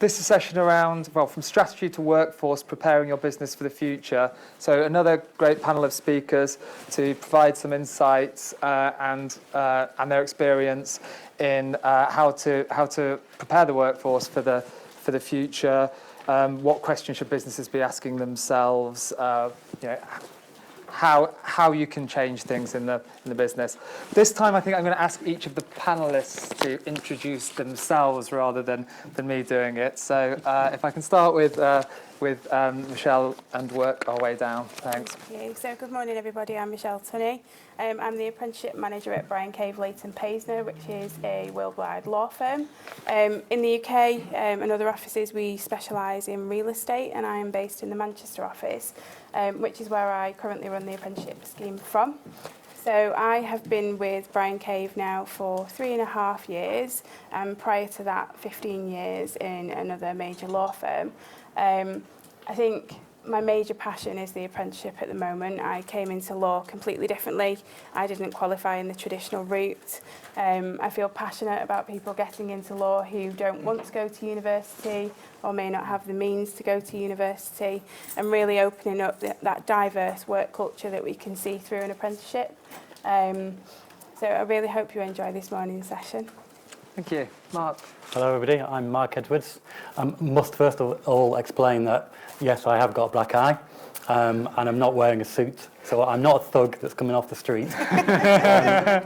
This is a session around, well, from strategy to workforce, preparing your business for the future. So another great panel of speakers to provide some insights and their experience in how to prepare the workforce for the future. What questions should businesses be asking themselves? How you can change things in the business. This time, I think I'm going to ask each of the panelists to introduce themselves rather than me doing it. So if I can start with Michelle and work our way down. Thanks. Thank you. So good morning, everybody. I'm Michelle Tunney. I'm the apprenticeship manager at Bryan Cave Leighton Paisner, which is a worldwide law firm. In the UK and other offices, we specialise in real estate, and I am based in the Manchester office, which is where I currently run the apprenticeship scheme from. So I have been with Bryan Cave now for 3.5 years, and prior to that, 15 years in another major law firm. I think my major passion is the apprenticeship at the moment. I came into law completely differently. I didn't qualify in the traditional route. I feel passionate about people getting into law who don't want to go to university or may not have the means to go to university, and really opening up that diverse work culture that we can see through an apprenticeship. So I really hope you enjoy this morning's session. Thank you. Mark. Hello everybody, I'm Mark Edwards. Must first of all explain that, yes, I have got a black eye, and I'm not wearing a suit, so I'm not a thug that's coming off the street.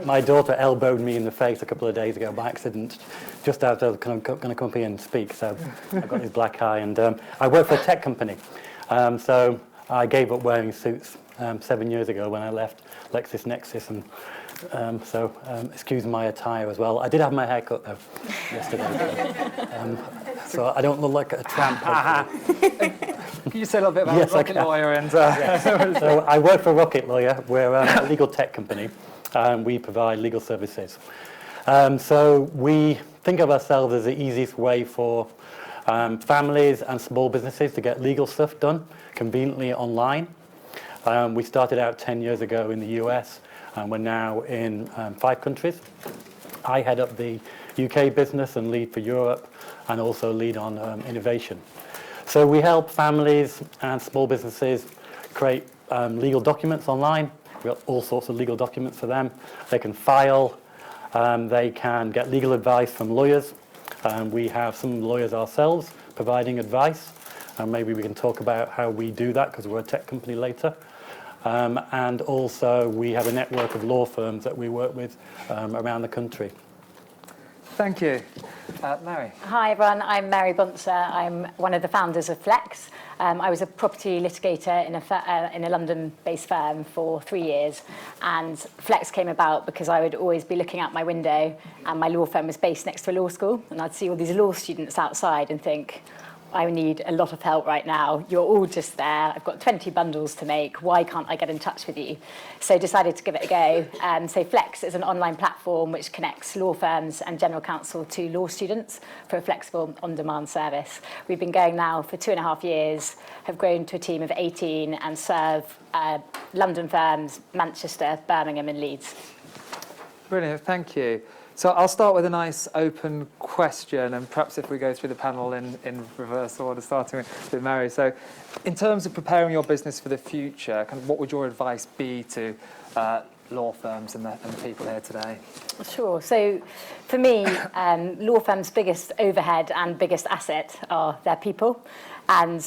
My daughter elbowed me in the face a couple of days ago by accident, just as I was going to come up here and speak, so I've got this black eye, and I work for a tech company, so I gave up wearing suits 7 years ago when I left LexisNexis, and so excuse my attire as well. I did have my hair cut though yesterday, so I don't look like a tramp. Can you say a little bit about Yes, Rocket Lawyer? And So I work for Rocket Lawyer. We're a legal tech company. We provide legal services. So we think of ourselves as the easiest way for families and small businesses to get legal stuff done conveniently online. We started out 10 years ago in the US, and we're now in 5 countries. I head up the UK business and lead for Europe, and also lead on innovation. So we help families and small businesses create legal documents online. We've got all sorts of legal documents for them. They can file, they can get legal advice from lawyers. We have some lawyers ourselves providing advice, and maybe we can talk about how we do that because we're a tech company later. And also we have a network of law firms that we work with around the country. thank you. Mary. Hi everyone, I'm Mary Buncer. I'm one of the founders of Flex. I was a property litigator in a London-based firm for 3 years, and Flex came about because I would always be looking out my window, and my law firm was based next to a law school, and I'd see all these law students outside and think, I need a lot of help right now. You're all just there. I've got 20 bundles to make. Why can't I get in touch with you? So decided to give it a go. So Flex is an online platform which connects law firms and general counsel to law students for a flexible on-demand service. We've been going now for 2.5 years, have grown to a team of 18 and serve London firms, Manchester, Birmingham and Leeds. Brilliant, thank you. So I'll start with a nice open question, and perhaps if we go through the panel in reverse order, starting with Mary. So in terms of preparing your business for the future, kind of what would your advice be to law firms and the people here today? Sure. So for me, law firms' biggest overhead and biggest asset are their people. And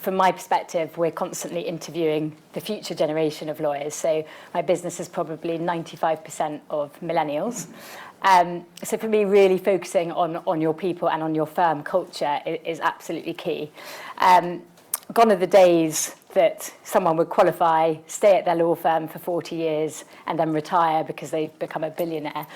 from my perspective, we're constantly interviewing the future generation of lawyers. So my business is probably 95% of millennials. So for me, really focusing on your people and on your firm culture is absolutely key. Gone are the days that someone would qualify, stay at their law firm for 40 years and then retire because they've become a billionaire.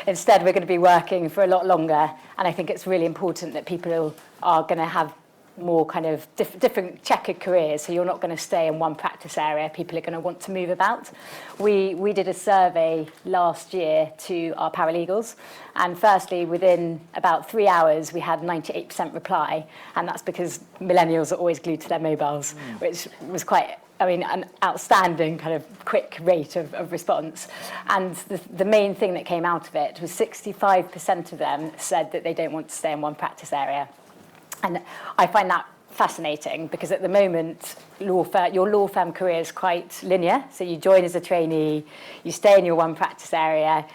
Instead, we're going to be working for a lot longer. And I think it's really important that people are going to have more kind of different checkered careers, so you're not going to stay in one practice area. People are going to want to move about. We did a survey last year to our paralegals, and firstly, within about 3 hours, we had 98% reply, and that's because millennials are always glued to their mobiles, which was quite, an outstanding kind of quick rate of response. And the main thing that came out of it was 65% of them said that they don't want to stay in one practice area. And I find that fascinating because at the moment, your law firm career is quite linear. So you join as a trainee, you stay in your one practice area,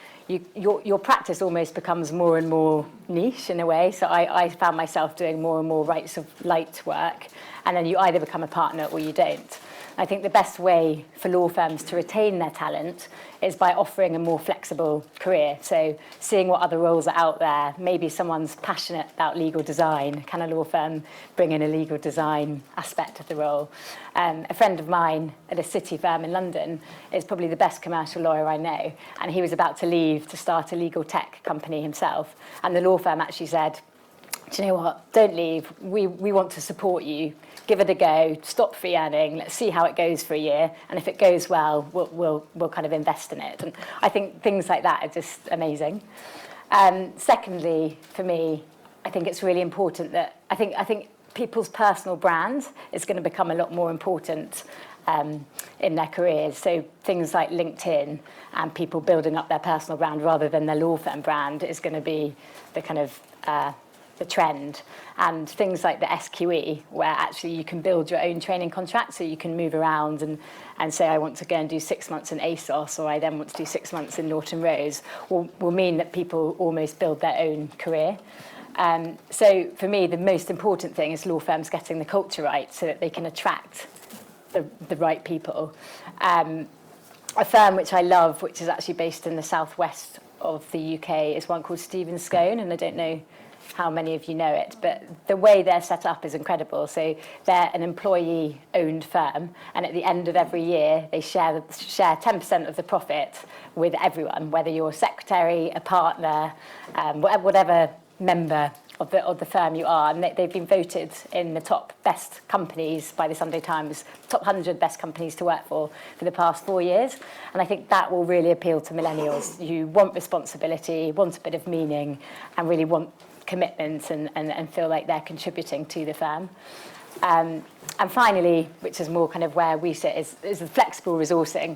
your practice almost becomes more and more niche in a way. So I found myself doing more and more rights of light work, and then you either become a partner or you don't. I think the best way for law firms to retain their talent is by offering a more flexible career. So seeing what other roles are out there. Maybe someone's passionate about legal design. Can a law firm bring in a legal design aspect of the role? A friend of mine at a city firm in London is probably the best commercial lawyer I know. And he was about to leave to start a legal tech company himself. And the law firm actually said, do you know what, don't leave, we want to support you, give it a go, stop free earning, let's see how it goes for a year, and if it goes well, we'll kind of invest in it. And I think things like that are just amazing. Secondly, for me, I think it's really important that, I think people's personal brand is going to become a lot more important in their careers. So things like LinkedIn and people building up their personal brand rather than their law firm brand is going to be the kind of the trend. And things like the SQE, where actually you can build your own training contract, so you can move around and say, I want to go and do 6 months in ASOS, or I then want to do 6 months in Norton Rose, will mean that people almost build their own career. So for me, the most important thing is law firms getting the culture right so that they can attract the right people. A firm which I love, which is actually based in the southwest of the UK, is one called Stephen Scone, and I don't know how many of you know it, but the way they're set up is incredible. So they're an employee-owned firm, and at the end of every year, they share 10% of the profit with everyone, whether you're a secretary, a partner, whatever member of the firm you are. And they've been voted in the top best companies by the Sunday Times, top 100 best companies to work for the past 4 years. And I think that will really appeal to millennials who want responsibility, want a bit of meaning, and really want commitment and feel like they're contributing to the firm. And finally, which is more kind of where we sit, is the flexible resourcing.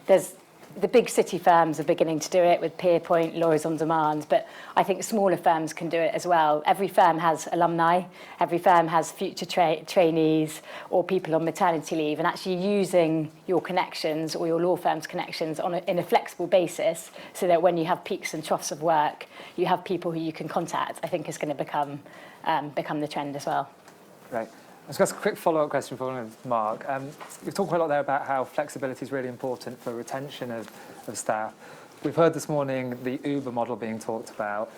There's the big city firms are beginning to do it with Peerpoint, Lawyers on Demand, but I think smaller firms can do it as well. Every firm has alumni, every firm has future trainees or people on maternity leave, and actually using your connections or your law firm's connections in a flexible basis so that when you have peaks and troughs of work, you have people who you can contact, I think is going to become the trend as well. Great. I've got a quick follow-up question for Mark. We've talked quite a lot there about how flexibility is really important for retention of staff. We've heard this morning the Uber model being talked about.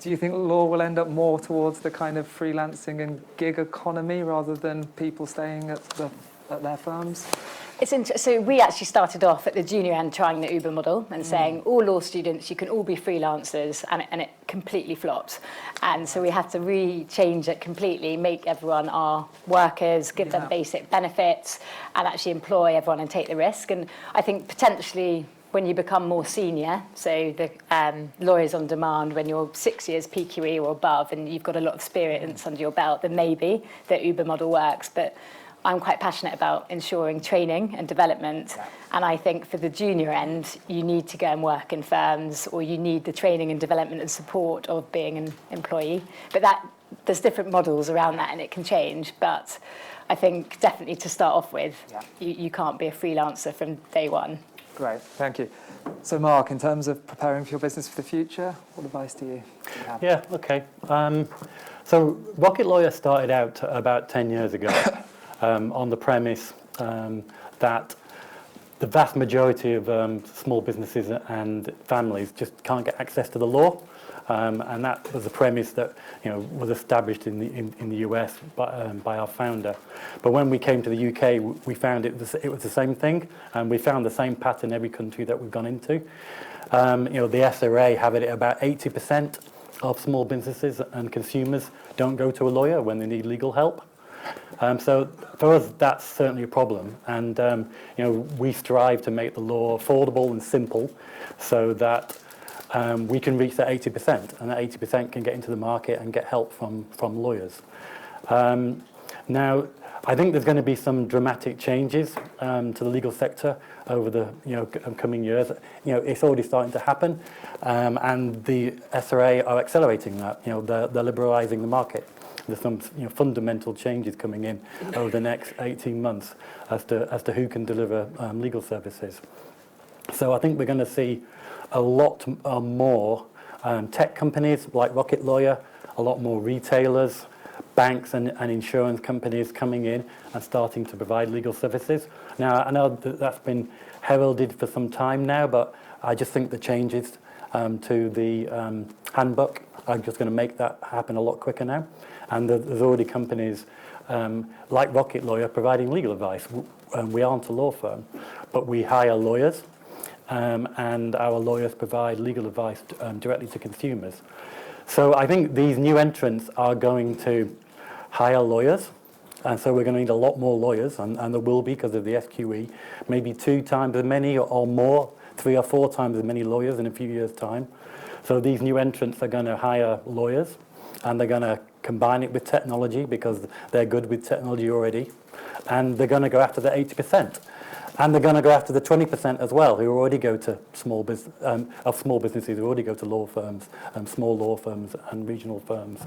Do you think law will end up more towards the kind of freelancing and gig economy rather than people staying at their firms? So we actually started off at the junior end trying the Uber model and saying all law students, you can all be freelancers, and it completely flopped. And so we had to re-change it completely, make everyone our workers, give them basic benefits, and actually employ everyone and take the risk. And I think potentially when you become more senior, so the Lawyers on Demand, when you're 6 years PQE or above and you've got a lot of experience under your belt, then maybe the Uber model works. But I'm quite passionate about ensuring training and development. Yeah. And I think for the junior end, you need to go and work in firms, or you need the training and development and support of being an employee. But there's different models around that and it can change. But I think definitely to start off with, you can't be a freelancer from day one. Great, thank you. So Mark, in terms of preparing for your business for the future, what advice do you have? Yeah, okay. So Rocket Lawyer started out about 10 years ago. On the premise that the vast majority of small businesses and families just can't get access to the law, and that was the premise that was established in the US by our founder. But when we came to the UK, we found it was the same thing, and we found the same pattern in every country that we've gone into. The SRA have it at about 80% of small businesses and consumers don't go to a lawyer when they need legal help. So for us, that's certainly a problem. And we strive to make the law affordable and simple so that we can reach that 80%, and that 80% can get into the market and get help from lawyers. Now, I think there's going to be some dramatic changes to the legal sector over the coming years. It's already starting to happen, and the SRA are accelerating that. They're liberalising the market. There's some fundamental changes coming in over the next 18 months as to who can deliver legal services. So I think we're going to see a lot more tech companies like Rocket Lawyer, a lot more retailers, banks and insurance companies coming in and starting to provide legal services. Now, I know that's been heralded for some time now, but I just think the changes to the handbook are just going to make that happen a lot quicker now. And there's already companies like Rocket Lawyer providing legal advice. We aren't a law firm, but we hire lawyers, and our lawyers provide legal advice directly to consumers. So I think these new entrants are going to hire lawyers, and so we're going to need a lot more lawyers, and there will be because of the SQE, maybe 2 times as many or more, 3 or 4 times as many lawyers in a few years' time. So these new entrants are going to hire lawyers, and they're going to combine it with technology because they're good with technology already, and they're going to go after the 80%. And they're going to go after the 20% as well, who already go to small businesses, who already go to law firms, small law firms and regional firms.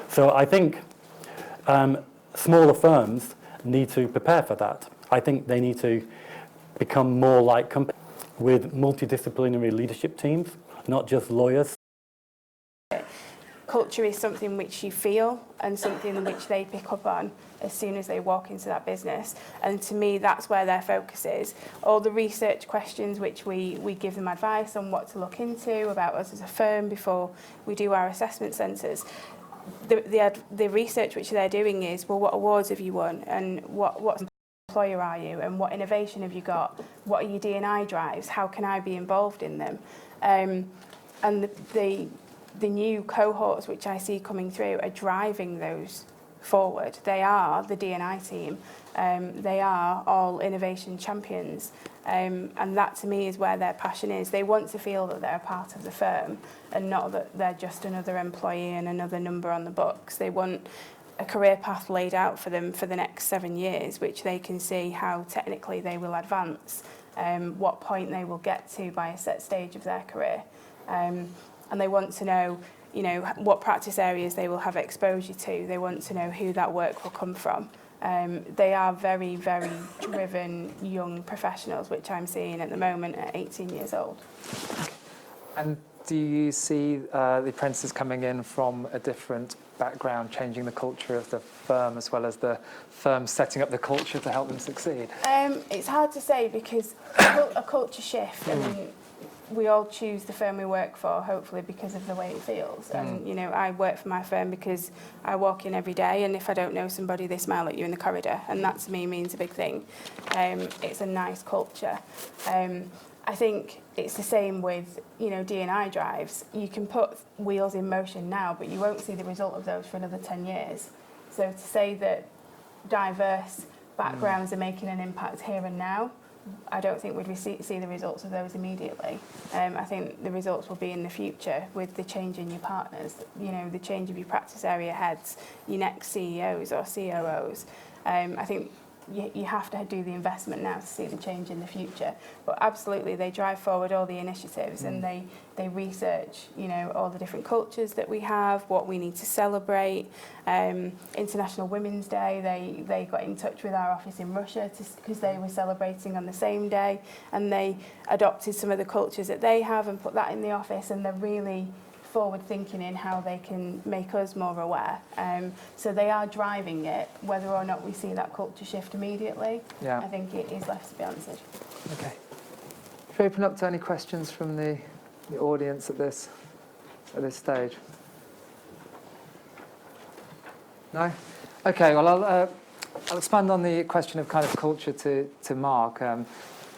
So I think smaller firms need to prepare for that. I think they need to become more like companies with multidisciplinary leadership teams, not just lawyers. Culture is something which you feel and something which they pick up on as soon as they walk into that business. And to me, that's where their focus is. All the research questions which we give them advice on what to look into about us as a firm before we do our assessment centres. The research which they're doing is, well, what awards have you won, and what employer are you, and what innovation have you got, what are your D&I drives, how can I be involved in them? And the new cohorts which I see coming through are driving those forward. They are the D&I team. They are all innovation champions. And that to me is where their passion is. They want to feel that they're a part of the firm and not that they're just another employee and another number on the books. They want a career path laid out for them for the next 7 years, which they can see how technically they will advance, what point they will get to by a set stage of their career. And they want to know, what practice areas they will have exposure to. They want to know who that work will come from. They are very, very driven young professionals, which I'm seeing at the moment at 18 years old. And do you see the apprentices coming in from a different background, changing the culture of the firm as well as the firm setting up the culture to help them succeed? It's hard to say because a culture shift, I mean, we all choose the firm we work for, hopefully, because of the way it feels. And, I work for my firm because I walk in every day, and if I don't know somebody, they smile at you in the corridor, and that to me means a big thing. It's a nice culture. I think it's the same with, D&I drives. You can put wheels in motion now, but you won't see the result of those for another 10 years. So to say that diverse backgrounds are making an impact here and now, I don't think we'd see the results of those immediately. I think the results will be in the future with the change in your partners, the change of your practice area heads, your next CEOs or COOs. I think you have to do the investment now to see the change in the future. But absolutely, they drive forward all the initiatives and they research, all the different cultures that we have, what we need to celebrate. International Women's Day, they got in touch with our office in Russia because they were celebrating on the same day, and they adopted some of the cultures that they have and put that in the office, and they're really forward thinking in how they can make us more aware. So they are driving it. Whether or not we see that culture shift immediately, I think it is left to be answered. Okay. Should we open up to any questions from the audience at this stage? No? Okay, well, I'll expand on the question of kind of culture to Mark.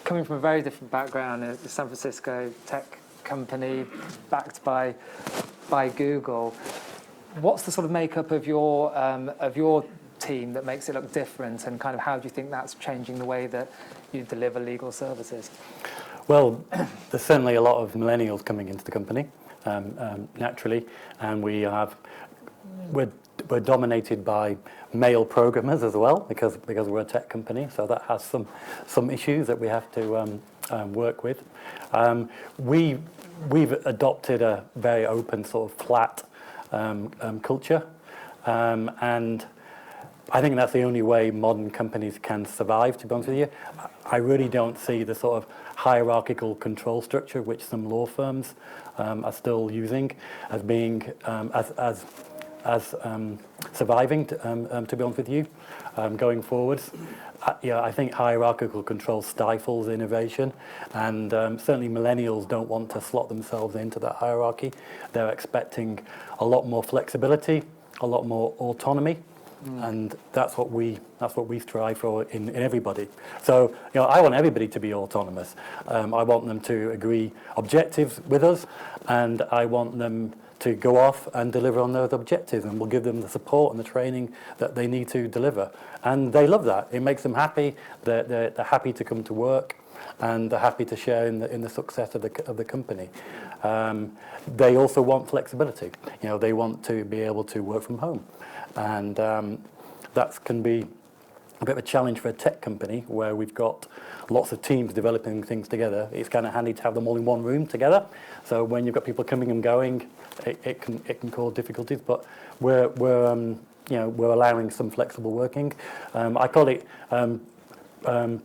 Coming from a very different background, a San Francisco tech company backed by by Google. What's the sort of makeup of your team that makes it look different, and kind of how do you think that's changing the way that you deliver legal services? Well, there's certainly a lot of millennials coming into the company, naturally, and we're dominated by male programmers as well, because we're a tech company, so that has some issues that we have to work with. We've adopted a very open, sort of flat culture, and I think that's the only way modern companies can survive, to be honest with you. I really don't see the sort of hierarchical control structure which some law firms are still using as being as surviving, to be honest with you, going forwards. I think hierarchical control stifles innovation, and certainly millennials don't want to slot themselves into that hierarchy. They're expecting a lot more flexibility, a lot more autonomy, and that's what we strive for in everybody. So I want everybody to be autonomous. I want them to agree objectives with us, and I want them to go off and deliver on those objectives, and we'll give them the support and the training that they need to deliver. And they love that. It makes them happy. They're happy to come to work, and they're happy to share in the success of the company. They also want flexibility. They want to be able to work from home, and that can be a bit of a challenge for a tech company where we've got lots of teams developing things together. It's kind of handy to have them all in one room together. So when you've got people coming and going, it can cause difficulties. But we're allowing some flexible working. I call it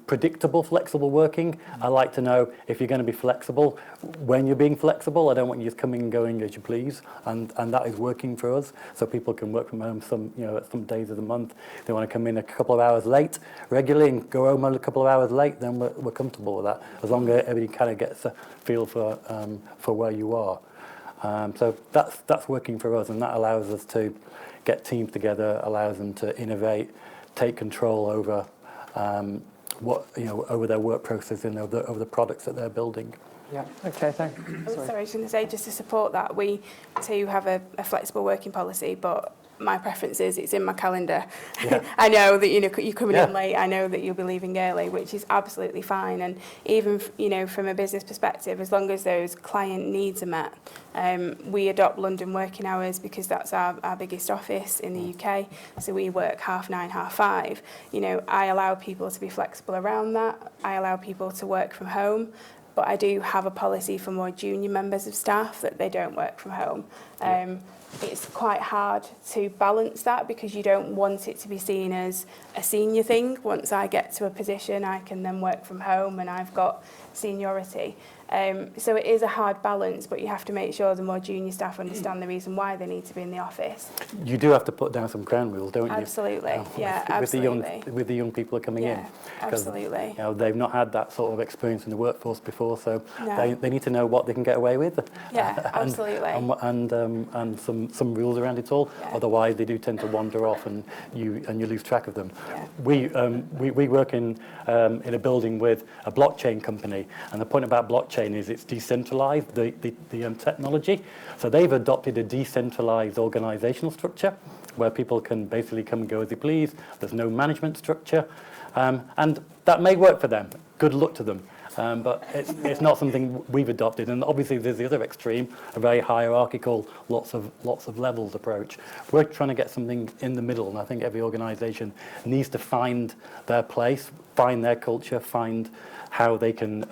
predictable flexible working. I like to know if you're going to be flexible, when you're being flexible. I don't want you just coming and going as you please, and that is working for us. So people can work from home at some days of the month. If they want to come in a couple of hours late regularly and go home a couple of hours late, then we're comfortable with that, as long as everybody kind of gets a feel for where you are. So that's working for us, and that allows us to get teams together, allows them to innovate, take control over over their work process and over the products that they're building. Yeah. Okay. Thank you. Sorry, I was going to say, just to support that, we too have a flexible working policy, but my preference is it's in my calendar. Yeah. I know that you're coming in late. I know that you'll be leaving early, which is absolutely fine. And even from a business perspective, as long as those client needs are met, we adopt London working hours because that's our biggest office in the UK. So we work 9:30, 5:30. I allow people to be flexible around that. I allow people to work from home. But I do have a policy for more junior members of staff that they don't work from home. It's quite hard to balance that because you don't want it to be seen as a senior thing. Once I get to a position, I can then work from home and I've got seniority. So it is a hard balance, but you have to make sure the more junior staff understand the reason why they need to be in the office. You do have to put down some ground rules, don't you? Absolutely, absolutely. With the young people coming in. Absolutely. They've not had that sort of experience in the workforce before, so they need to know what they can get away with. Yeah, absolutely. And some rules around it all. Yeah. Otherwise, they do tend to wander off, and you lose track of them. Yeah. We work in a building with a blockchain company, and the point about blockchain is it's decentralized, the technology. So they've adopted a decentralized organizational structure where people can basically come and go as they please. There's no management structure. And that may work for them. Good luck to them. But it's not something we've adopted. And obviously there's the other extreme, a very hierarchical, lots of levels approach. We're trying to get something in the middle, and I think every organization needs to find their place, find their culture, find how they can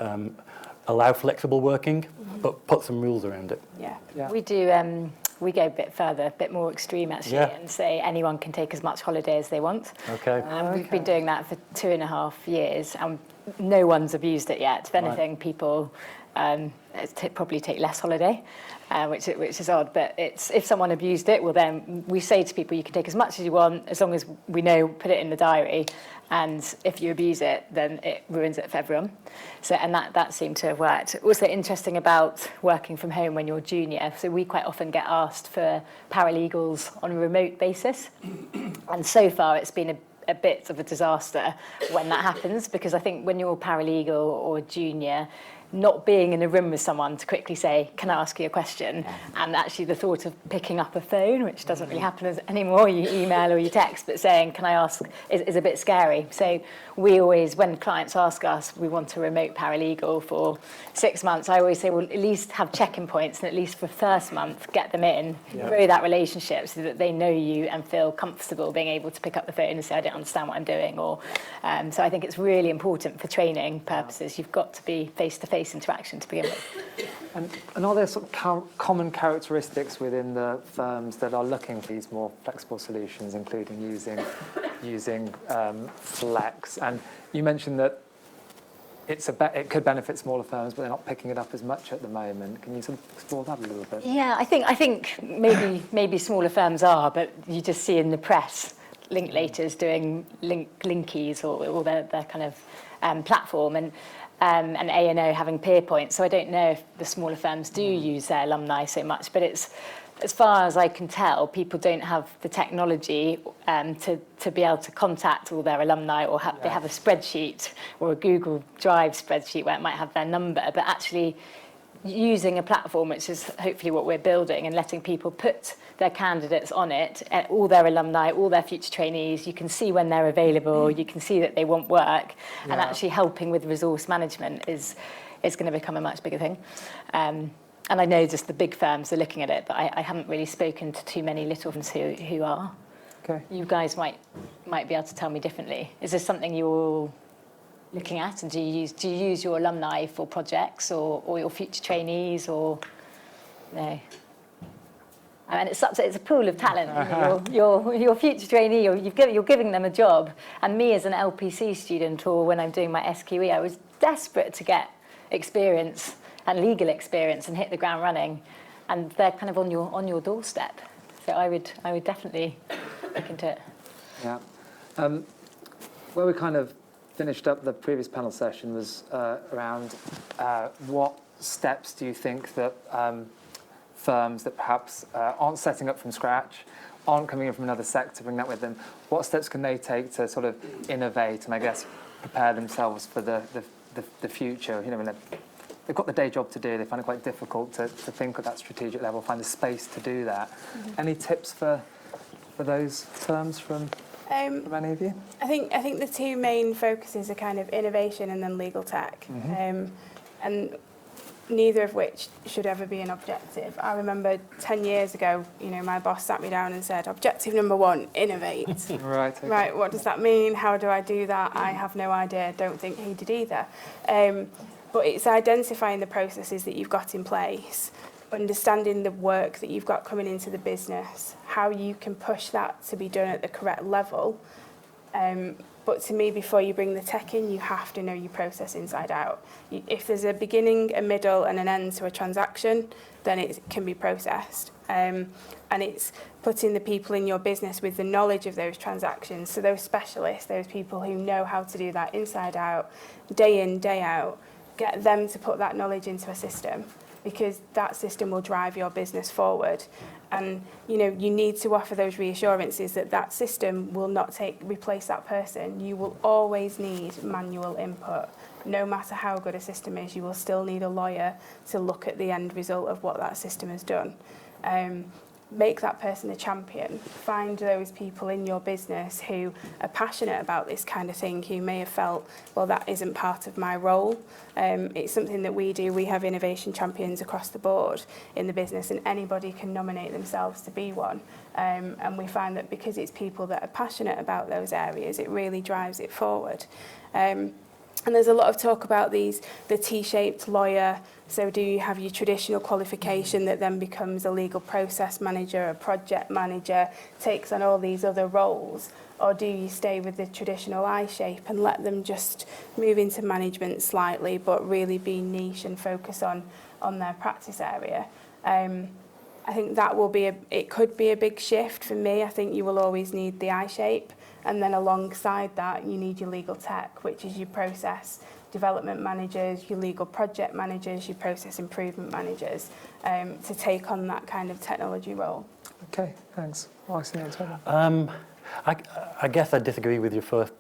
allow flexible working, but put some rules around it. Yeah. We do. We go a bit further, a bit more extreme actually, and say anyone can take as much holiday as they want. Okay. We've been doing that for 2.5 years, and no one's abused it yet. If anything, people probably take less holiday, which is odd. But if someone abused it, well then we say to people, you can take as much as you want, as long as we know, put it in the diary. And if you abuse it, then it ruins it for everyone. So, and that seemed to have worked. Also interesting about working from home when you're junior. So we quite often get asked for paralegals on a remote basis. And so far it's been a bit of a disaster when that happens, because I think when you're paralegal or junior, not being in a room with someone to quickly say, can I ask you a question? And actually the thought of picking up a phone, which doesn't really happen anymore, you email or you text, but saying, can I ask, is a bit scary. So we always, when clients ask us, we want a remote paralegal for 6 months, I always say, well, at least have check-in points, and at least for the first month, get them in, grow that relationship so that they know you and feel comfortable being able to pick up the phone and say, I don't understand what I'm doing. Or so I think it's really important for training purposes. You've got to be face-to-face interaction to begin with. And are there sort of common characteristics within the firms that are looking for these more flexible solutions, including using flex? And you mentioned that it could benefit smaller firms, but they're not picking it up as much at the moment. Can you sort of explore that a little bit? Yeah, I think maybe smaller firms are, but you just see in the press Linklaters doing linkies or their kind of platform, and A&O having peer points. So I don't know if the smaller firms do use their alumni so much, but it's, as far as I can tell, people don't have the technology to be able to contact all their alumni, or they have a spreadsheet or a Google Drive spreadsheet where it might have their number, but actually using a platform, which is hopefully what we're building, and letting people put their candidates on it, all their alumni, all their future trainees. You can see when they're available, you can see that they want work, and actually helping with resource management is going to become a much bigger thing. And I know just the big firms are looking at it, but I haven't really spoken to too many little firms who are. Okay. You guys might be able to tell me differently. Is this something you're looking at, and do you use your alumni for projects or your future trainees, or no? I mean, it's a pool of talent. Your future trainee, you're giving them a job. And me as an LPC student, or when I'm doing my SQE, I was desperate to get experience and legal experience and hit the ground running, and they're kind of on your doorstep. So I would definitely look into it. Yeah. Where we kind of finished up the previous panel session was around what steps do you think that firms that perhaps aren't setting up from scratch, aren't coming in from another sector, bring that with them, what steps can they take to sort of innovate and, I guess, prepare themselves for the future? You know, when they've got the day job to do, they find it quite difficult to think at that strategic level, find the space to do that. Mm-hmm. Any tips for those firms from any of you? I think the two main focuses are kind of innovation and then legal tech, and neither of which should ever be an objective. I remember 10 years ago, my boss sat me down and said, objective number 1, innovate. Right. Okay. Right, what does that mean? How do I do that? I have no idea. Don't think he did either. But it's identifying the processes that you've got in place, understanding the work that you've got coming into the business, how you can push that to be done at the correct level. But to me, before you bring the tech in, you have to know your process inside out. If there's a beginning, a middle, and an end to a transaction, then it can be processed. And it's putting the people in your business with the knowledge of those transactions. So those specialists, those people who know how to do that inside out, day in, day out, get them to put that knowledge into a system, because that system will drive your business forward. And you need to offer those reassurances that system will not replace that person. You will always need manual input. No matter how good a system is, you will still need a lawyer to look at the end result of what that system has done. Make that person a champion. Find those people in your business who are passionate about this kind of thing, who may have felt, well, that isn't part of my role. It's something that we do. We have innovation champions across the board in the business, and anybody can nominate themselves to be one. And we find that because it's people that are passionate about those areas, it really drives it forward. And there's a lot of talk about the T-shaped lawyer. So do you have your traditional qualification that then becomes a legal process manager, a project manager, takes on all these other roles? Or do you stay with the traditional I-shape and let them just move into management slightly, but really be niche and focus on their practice area? I think that it could be a big shift for me. I think you will always need the I-shape. And then alongside that, you need your legal tech, which is your process development managers, your legal project managers, your process improvement managers, to take on that kind of technology role. Okay, thanks. I guess I disagree with your first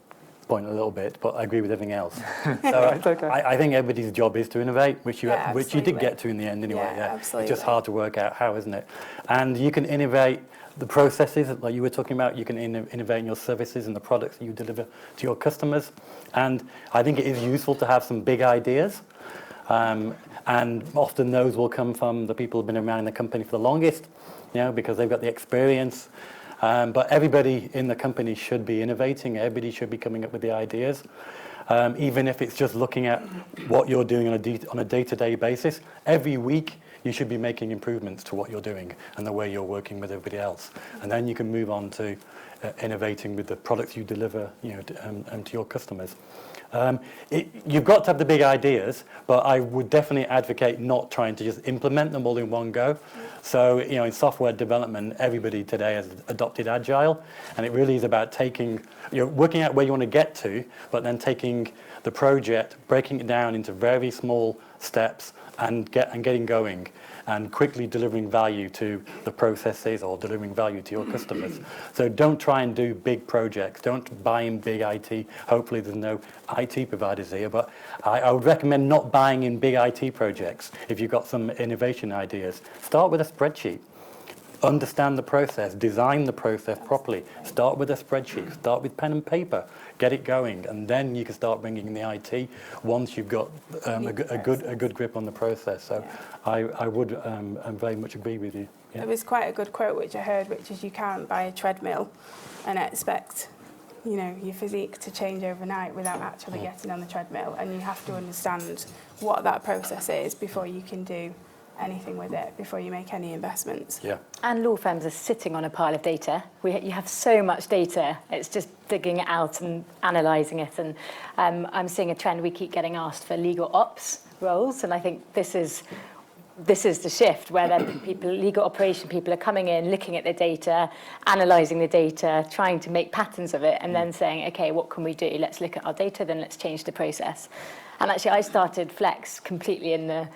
point a little bit, but I agree with everything else. So It's okay. I think everybody's job is to innovate, which you did absolutely. get to in the end anyway. Yeah, absolutely. It's just hard to work out how, isn't it? And you can innovate the processes, like you were talking about. You can innovate in your services and the products that you deliver to your customers. And I think it is useful to have some big ideas. And often those will come from the people who've been around in the company for the longest, because they've got the experience. But everybody in the company should be innovating. Everybody should be coming up with the ideas. Even if it's just looking at what you're doing on a day-to-day basis. Every week, you should be making improvements to what you're doing and the way you're working with everybody else. And then you can move on to innovating with the products you deliver to your customers. You've got to have the big ideas, but I would definitely advocate not trying to just implement them all in one go. So, in software development, everybody today has adopted Agile, and it really is about working out where you want to get to, but then taking the project, breaking it down into very small steps, and getting going, and quickly delivering value to the processes or delivering value to your customers. So don't try and do big projects. Don't buy in big IT. Hopefully there's no IT providers here, but I would recommend not buying in big IT projects if you've got some innovation ideas. Start with a spreadsheet. Understand the process, design the process properly. Start with a spreadsheet, start with pen and paper, get it going, and then you can start bringing in the IT once you've got a good grip on the process. So I would very much agree with you. Yeah. There was quite a good quote which I heard, which is you can't buy a treadmill and expect your physique to change overnight without actually getting on the treadmill, and you have to understand what that process is before you can do anything with it, before you make any investments. Yeah. And law firms are sitting on a pile of data. You have so much data. It's just digging it out and analysing it. And I'm seeing a trend. We keep getting asked for legal ops roles, and I think this is the shift where legal operation people are coming in, looking at the data, analysing the data, trying to make patterns of it, and then saying, okay, what can we do? Let's look at our data, then let's change the process. And actually, I started Flex completely in the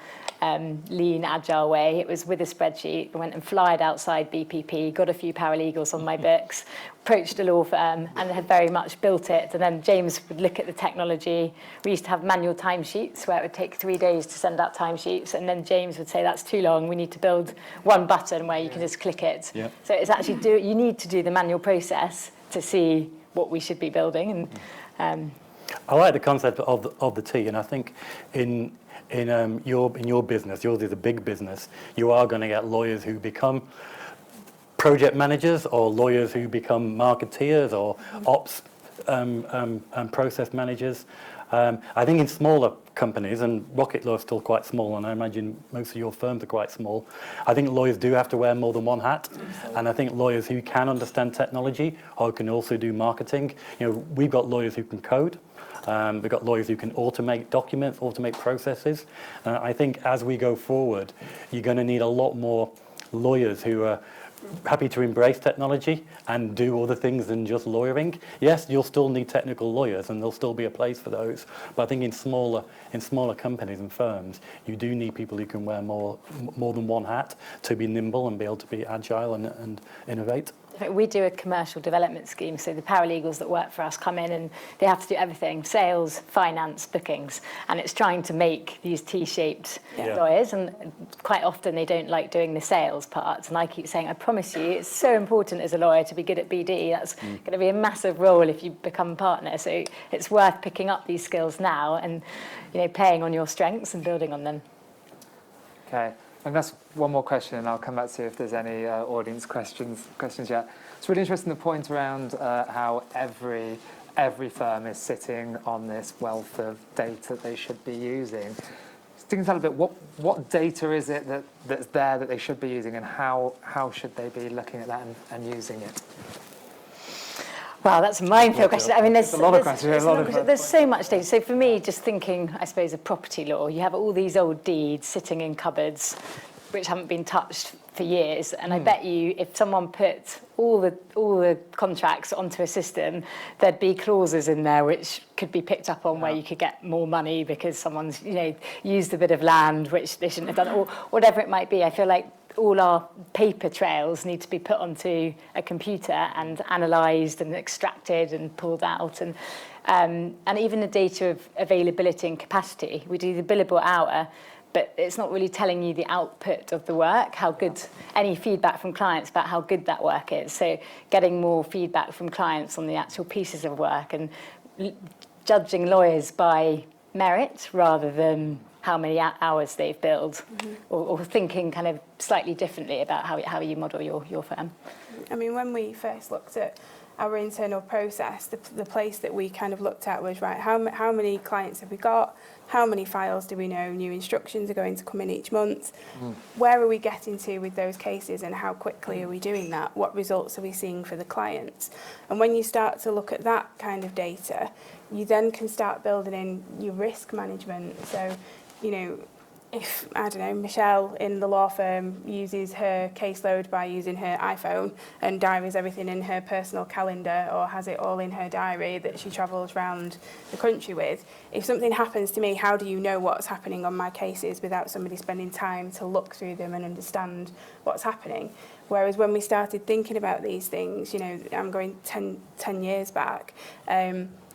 lean, agile way. It was with a spreadsheet. I went and flied outside BPP, got a few paralegals on my books, approached a law firm, and had very much built it. And then James would look at the technology. We used to have manual timesheets where it would take 3 days to send out timesheets. And then James would say, that's too long. We need to build one button where you can just click it. Yeah. So it's actually you need to do the manual process to see what we should be building. And I like the concept of the T, and I think in your business, yours is a big business, you are going to get lawyers who become project managers, or lawyers who become marketeers, or ops process managers. I think in smaller companies, and Rocket Law is still quite small, and I imagine most of your firms are quite small, I think lawyers do have to wear more than one hat. And I think lawyers who can understand technology or can also do marketing, we've got lawyers who can code. We've got lawyers who can automate documents, automate processes. I think as we go forward, you're going to need a lot more lawyers who are happy to embrace technology and do other things than just lawyering. Yes, you'll still need technical lawyers, and there'll still be a place for those. But I think in smaller companies and firms, you do need people who can wear more than one hat to be nimble and be able to be agile and innovate. We do a commercial development scheme, so the paralegals that work for us come in and they have to do everything: sales, finance, bookings, and it's trying to make these T-shaped lawyers, and quite often they don't like doing the sales parts, and I keep saying, I promise you, it's so important as a lawyer to be good at BD. That's going to be a massive role if you become a partner, so it's worth picking up these skills now and playing on your strengths and building on them. Okay. And that's one more question, and I'll come back to you if there's any audience questions yet. It's really interesting, the point around how every firm is sitting on this wealth of data they should be using. Can you tell a bit what data is it that's there that they should be using, and how should they be looking at that and using it? Wow, that's a minefield question. I mean, there's a lot of questions. There's so much data. So for me, just thinking, I suppose, of property law, you have all these old deeds sitting in cupboards which haven't been touched for years. And I bet you, if someone put all the contracts onto a system, there'd be clauses in there which could be picked up on where you could get more money because someone's used a bit of land which they shouldn't have done, or whatever it might be. I feel like all our paper trails need to be put onto a computer and analysed and extracted and pulled out. And even the data of availability and capacity, we do the billable hour, but it's not really telling you the output of the work, how good, any feedback from clients about how good that work is. So getting more feedback from clients on the actual pieces of work and judging lawyers by merit rather than how many hours they've billed, or thinking kind of slightly differently about how you model your firm. I mean, when we first looked at our internal process, the place that we kind of looked at was, right, how many clients have we got? How many files do we know new instructions are going to come in each month? Where are we getting to with those cases, and how quickly are we doing that? What results are we seeing for the clients? And when you start to look at that kind of data, you then can start building in your risk management. So, you know, if, I don't know, Michelle in the law firm uses her caseload by using her iPhone and diaries everything in her personal calendar, or has it all in her diary that she travels around the country with, if something happens to me, how do you know what's happening on my cases without somebody spending time to look through them and understand what's happening? Whereas when we started thinking about these things, you know, I'm going 10 years back,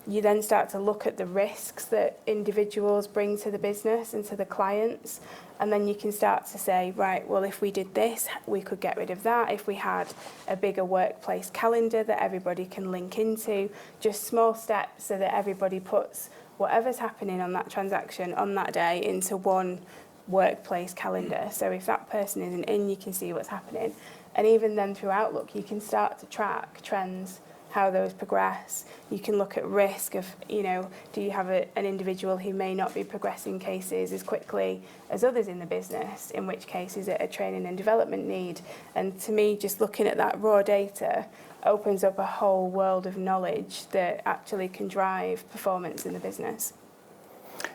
you then start to look at the risks that individuals bring to the business and to the clients, and then you can start to say, right, well, if we did this, we could get rid of that. If we had a bigger workplace calendar that everybody can link into, just small steps so that everybody puts whatever's happening on that transaction on that day into one workplace calendar. So if that person isn't in, you can see what's happening. And even then through Outlook, you can start to track trends, how those progress. You can look at risk of, you know, do you have an individual who may not be progressing cases as quickly as others in the business, in which case is it a training and development need? And to me, just looking at that raw data opens up a whole world of knowledge that actually can drive performance in the business.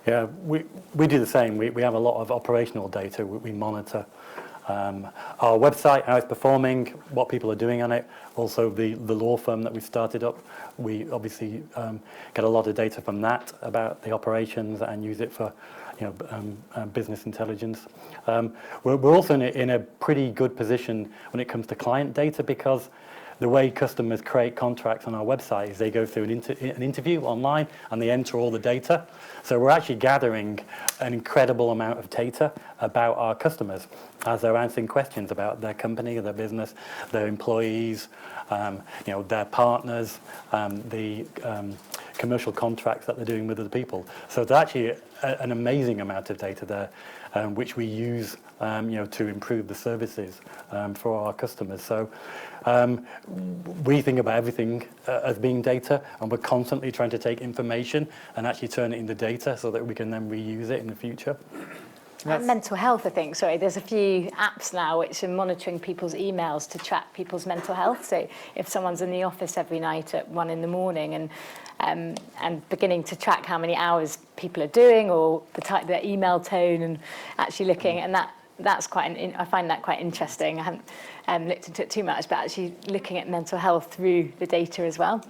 Yeah, we do the same. We have a lot of operational data we monitor. Our website, how it's performing, what people are doing on it. Also the law firm that we started up, we obviously get a lot of data from that about the operations and use it for, you know, business intelligence. We're also in a pretty good position when it comes to client data, because the way customers create contracts on our website is they go through an interview online and they enter all the data. So we're actually gathering an incredible amount of data about our customers as they're answering questions about their company, their business, their employees, you know, their partners, the commercial contracts that they're doing with other people. So it's actually an amazing amount of data there, which we use, you know, to improve the services for our customers. So we think about everything as being data, and we're constantly trying to take information and actually turn it into data so that we can then reuse it in the future. Mental health, I think, there's a few apps now which are monitoring people's emails to track people's mental health. So if someone's in the office every night at 1 a.m. and beginning to track how many hours people are doing, or their email tone, and actually looking, and that's quite I find that quite interesting. I haven't looked into it too much, but actually looking at mental health through the data as well,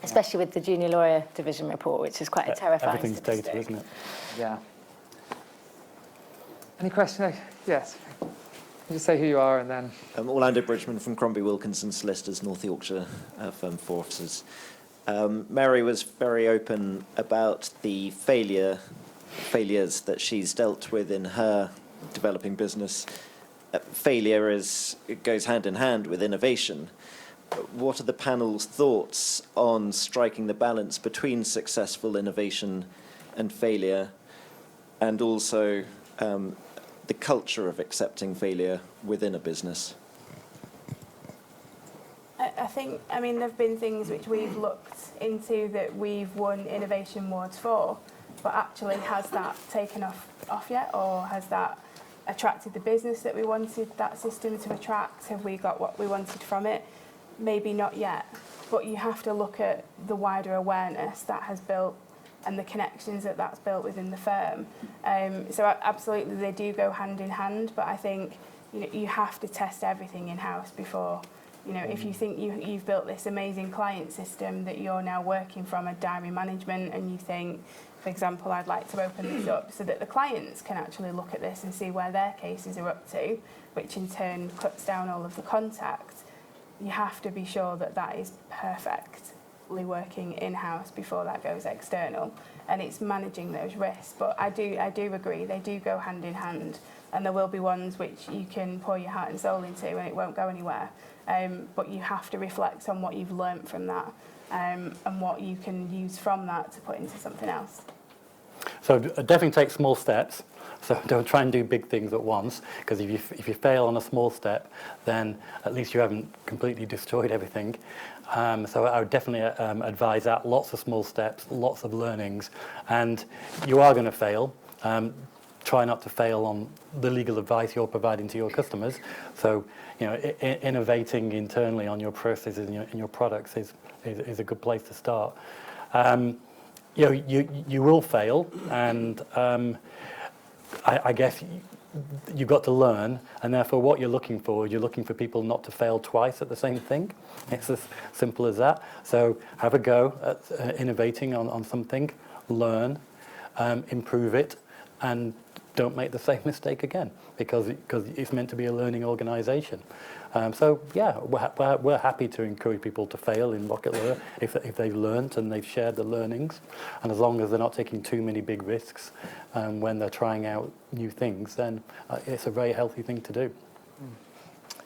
especially with the Junior Lawyer Division report, which is quite a terrifying Everything's statistic. data, isn't it? Yeah. Any questions? Yes. Just say who you are and then. Orlando Bridgman from Crombie Wilkinson Solicitors, North Yorkshire firm for officers. Mary was very open about the failures that she's dealt with in her developing business. Failure it goes hand in hand with innovation. What are the panel's thoughts on striking the balance between successful innovation and failure, and also the culture of accepting failure within a business? I think, I mean, there have been things which we've looked into that we've won innovation awards for, but actually has that taken off yet, or has that attracted the business that we wanted that system to attract? Have we got what we wanted from it? Maybe not yet, but you have to look at the wider awareness that has built and the connections that that's built within the firm. So absolutely they do go hand in hand, but I think, you know, you have to test everything in-house before You know, if you think you've built this amazing client system that you're now working from a diary management, and you think, for example, I'd like to open this up so that the clients can actually look at this and see where their cases are up to, which in turn cuts down all of the contact, you have to be sure that that is perfectly working in-house before that goes external. And it's managing those risks. But I do agree, they do go hand in hand. And there will be ones which you can pour your heart and soul into and it won't go anywhere. But you have to reflect on what you've learnt from that, and what you can use from that to put into something else. So definitely take small steps. So don't try and do big things at once, because if you fail on a small step, then at least you haven't completely destroyed everything. So I would definitely advise that. Lots of small steps, lots of learnings, and you are going to fail. Try not to fail on the legal advice you're providing to your customers. So, you know, innovating internally on your processes and your products is a good place to start. You know, you will fail, and I guess you've got to learn, and therefore what you're looking for people not to fail twice at the same thing. It's as simple as that. So have a go at innovating on something, learn, improve it, and don't make the same mistake again, because it's meant to be a learning organisation. So yeah, we're happy to encourage people to fail in Rocket Lawyer if they've learnt and they've shared the learnings, and as long as they're not taking too many big risks when they're trying out new things, then it's a very healthy thing to do.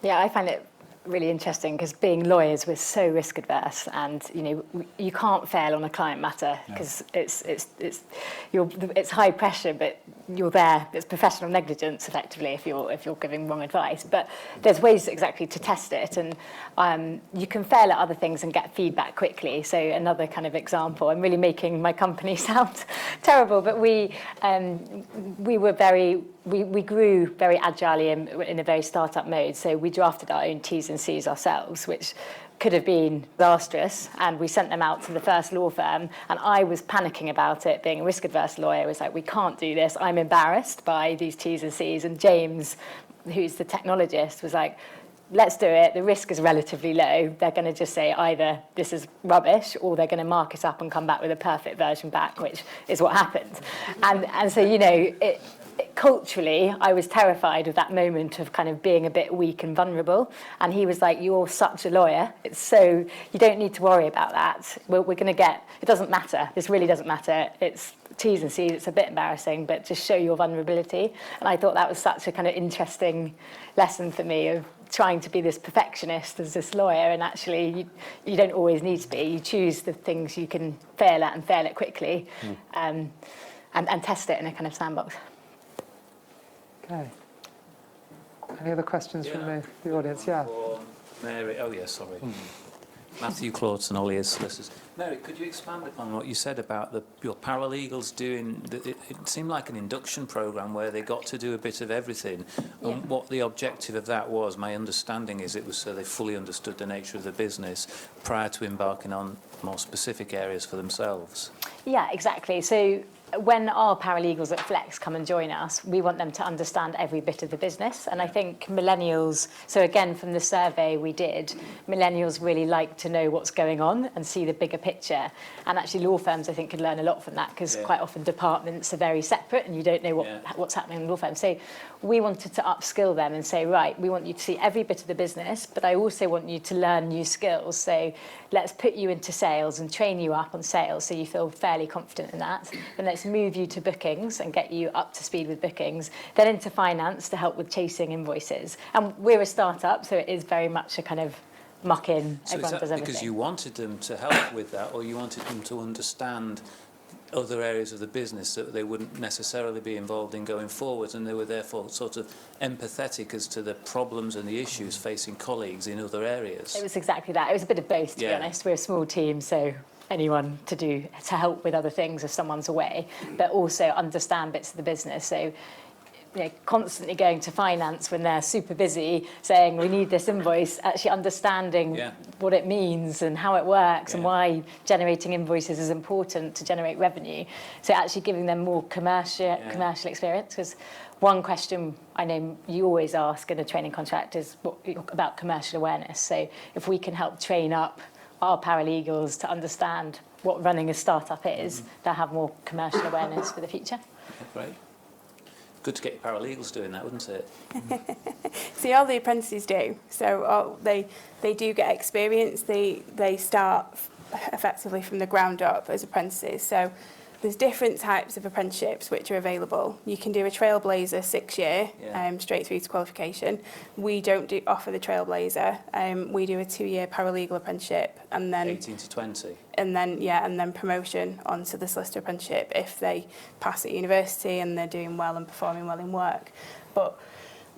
Yeah, I find it really interesting because being lawyers, we're so risk adverse, and you know you can't fail on a client matter because it's high pressure, but you're there. It's professional negligence effectively if you're giving wrong advice. But there's ways exactly to test it, and you can fail at other things and get feedback quickly. So another kind of example, I'm really making my company sound terrible, but we grew very agilely in a very startup mode. So we drafted our own T's and C's ourselves, which could have been disastrous, and we sent them out to the first law firm, and I was panicking about it. Being a risk-adverse lawyer, I was like, we can't do this. I'm embarrassed by these T's and C's. And James, who's the technologist, was like, let's do it. The risk is relatively low. They're going to just say either this is rubbish or they're going to mark it up and come back with a perfect version back, which is what happened. And so, you know, culturally, I was terrified of that moment of kind of being a bit weak and vulnerable. And he was like, you're such a lawyer. It's so, you don't need to worry about that. We're going to get, it doesn't matter. This really doesn't matter. It's T's and C's. It's a bit embarrassing, but just show your vulnerability. And I thought that was such a kind of interesting lesson for me of trying to be this perfectionist as this lawyer, and actually you don't always need to be. You choose the things you can fail at and fail at quickly, and test it in a kind of sandbox. Okay. Any other questions from the audience? Yeah. Mary, sorry. Matthew Claughton, Ollie as Solicitors. Mary, could you expand upon what you said about your paralegals doing, it seemed like an induction programme where they got to do a bit of everything, and what the objective of that was. My understanding is it was so they fully understood the nature of the business prior to embarking on more specific areas for themselves. Yeah, exactly. So when our paralegals at Flex come and join us, we want them to understand every bit of the business. And I think millennials, so again, from the survey we did, millennials really like to know what's going on and see the bigger picture. And actually law firms, I think, could learn a lot from that, because quite often departments are very separate and you don't know what's happening in law firms. So we wanted to upskill them and say, right, we want you to see every bit of the business, but I also want you to learn new skills. So let's put you into sales and train you up on sales so you feel fairly confident in that. And let's move you to bookings and get you up to speed with bookings, then into finance to help with chasing invoices. And we're a startup, so it is very much a kind of muck-in. So everyone is does that everything. because you wanted them to help with that, or you wanted them to understand other areas of the business that they wouldn't necessarily be involved in going forward, and they were therefore sort of empathetic as to the problems and the issues facing colleagues in other areas? It was exactly that. It was a bit of both, to be honest. We're a small team, so anyone to help with other things if someone's away, but also understand bits of the business. So constantly going to finance when they're super busy, saying we need this invoice, actually understanding what it means and how it works and why generating invoices is important to generate revenue. So actually giving them more commercial experience. Because one question I know you always ask in a training contract is about commercial awareness. So if we can help train up our paralegals to understand what running a startup is, they'll have more commercial awareness for the future. Great. Good to get your paralegals doing that, wouldn't it? See, all the apprentices do. So they do get experience. They start effectively from the ground up as apprentices. So there's different types of apprenticeships which are available. You can do a Trailblazer 6-year, straight through to qualification. We don't offer the Trailblazer. We do a 2-year paralegal apprenticeship, and then 18 to 20. and then promotion onto the solicitor apprenticeship if they pass at university and they're doing well and performing well in work. But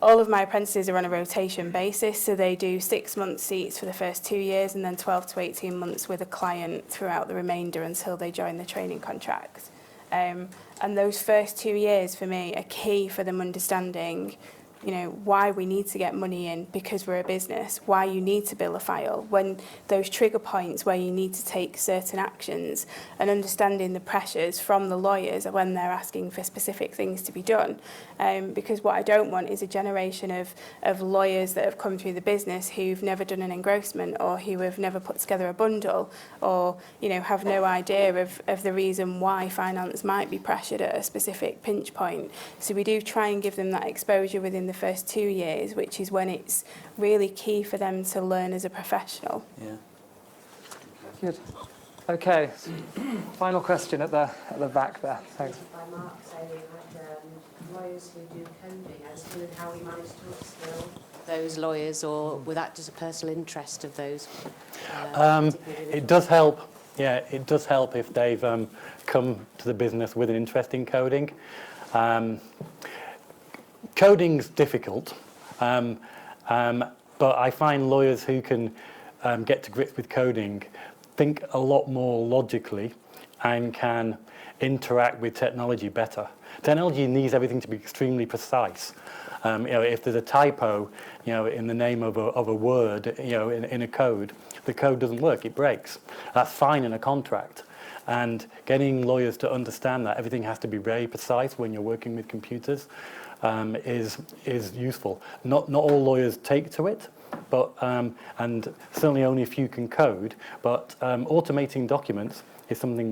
all of my apprentices are on a rotation basis, so they do 6-month seats for the first 2 years and then 12 to 18 months with a client throughout the remainder until they join the training contract. And those first 2 years for me are key for them understanding, why we need to get money in because we're a business, why you need to bill a file, when those trigger points where you need to take certain actions, and understanding the pressures from the lawyers when they're asking for specific things to be done. Because what I don't want is a generation of lawyers that have come through the business who've never done an engrossment, or who have never put together a bundle, or have no idea of the reason why finance might be pressured at a specific pinch point. So we do try and give them that exposure within the first 2 years, which is when it's really key for them to learn as a professional. Yeah. Good. Okay, final question at the back there. Thanks. By Mark saying we had lawyers who do coding. I was wondering how we managed to upskill those lawyers, or was that just a personal interest of those? It does help. Yeah, it does help if they've come to the business with an interest in coding. Coding's difficult, but I find lawyers who can get to grips with coding think a lot more logically and can interact with technology better. Technology needs everything to be extremely precise. If there's a typo, in the name of a word, in a code, the code doesn't work, it breaks. That's fine in a contract. And getting lawyers to understand that everything has to be very precise when you're working with computers is useful. Not all lawyers take to it, but and certainly only a few can code. But automating documents is something